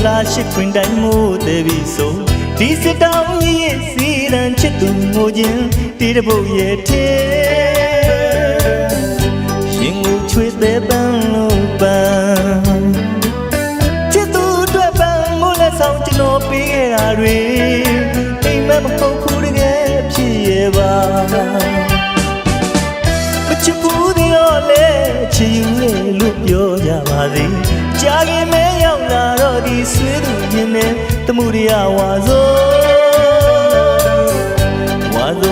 la ship when time mo de bi so di sit down ye si dan chit tu ngo jin ti de bo ye the shin ngu chwe de ban lo ban chit tu twat ban mo la saung chno pi ge da twe ai ma ma khou khu de ge phit ye baချစ်ဘူးဒီတော့လေချစ်ယူလေလို့ပြောကြပါစေကြာခင်မဲရောက်လာတော့ဒီဆွေးသူညင်းနေတမှုရဝါဆို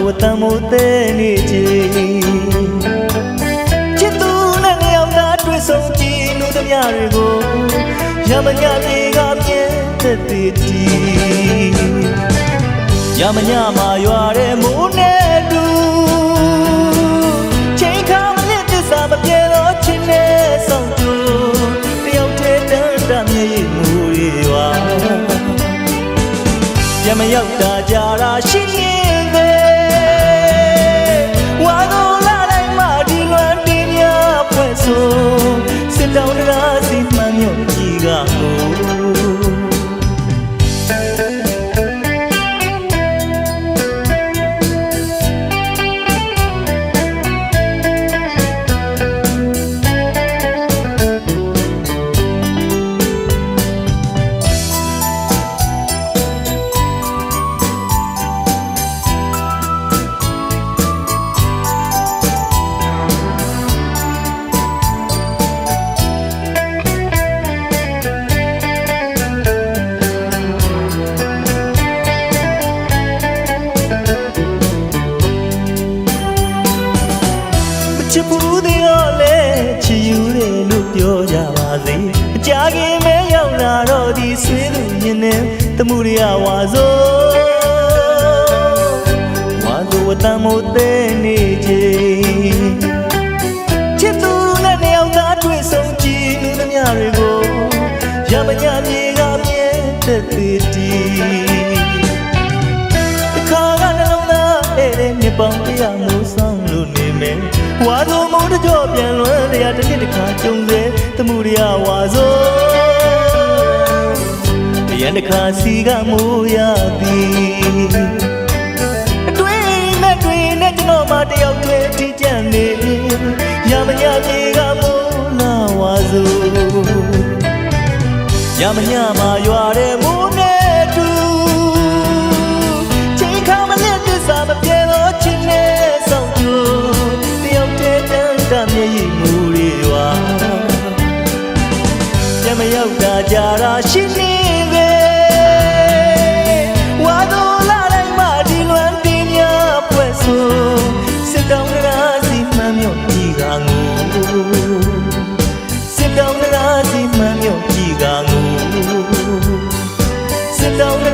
ဝတ္တမို့တဲ့နေချီချစ်သူနဲ့လျောက်သားတွေ့ဆုံကြည့်လို့တမတွေကိုရမညပြေကပြင်းတဲ့တီရမညမှာရွာတဲ့မိုးနဲ့တူမပြေတော့ချင်တဲ့ဆောင်ကျိုးတယောက်တည်းတန်းတမြေမူရီဝါရမရောက်တာကြတာရှိရင်ပဲဝါတော့လာတိုင်းမှာဒီလွမ်းတင်များဖွဲ့ဆိုစစ်တောင်းတရားစီမှန်မြို့ကြီးကမို့ချစ်ဘူးဒီတော့လေချစ်ယူတယ်လို့ပြောကြပါစေအကြာခင်မဲရောက်လာတော့ဒီဆွေးသူညင်းနေတမှုရဝါဆိုဝတ္တမို့တဲ့နေချေချစ်သူနဲ့တယောက်သားတွေ့ဆုံကြည့်လို့တမတွေကိုရမညပြေကမြဲတဲ့တီတခါကနှလုံးသားတဲ့မြေပေါင်းတရားမို့ဆောင်လို့နေမယ်ဝါဆိုမုန်းတကြောပြန်လွမ်းတရားတစ်နှစ်တစ်ခါကြုံစေတမှုရဝါဆိုရန်တစ်ခါစီကမိုးရသည်အတွင်းနဲ့တွင်နဲ့ကျွန်တော်မှတယောက်တည်းထိကြံနေရမညပြေကမိုးလာဝါဆိုရမညမှာရွာတဲ့မိုးနဲ့တူချိန်ခါမလက်သစ္စာမပြေတော့ချင်နဲ့ဆောင်ကျိုးမြေမူရီဝါရမရောက်တာကြတာရှိနေပဲဝါတော့လာတိုင်းမှာဒီလွမ်းတင်များဖွဲ့ဆိုစစ်တောင်းတရားစီမှန်မြော့ကြီးကငိုစစ်တောင်းတရားစီမှန်မြော့ကြီးကငိုစစ်တောင်း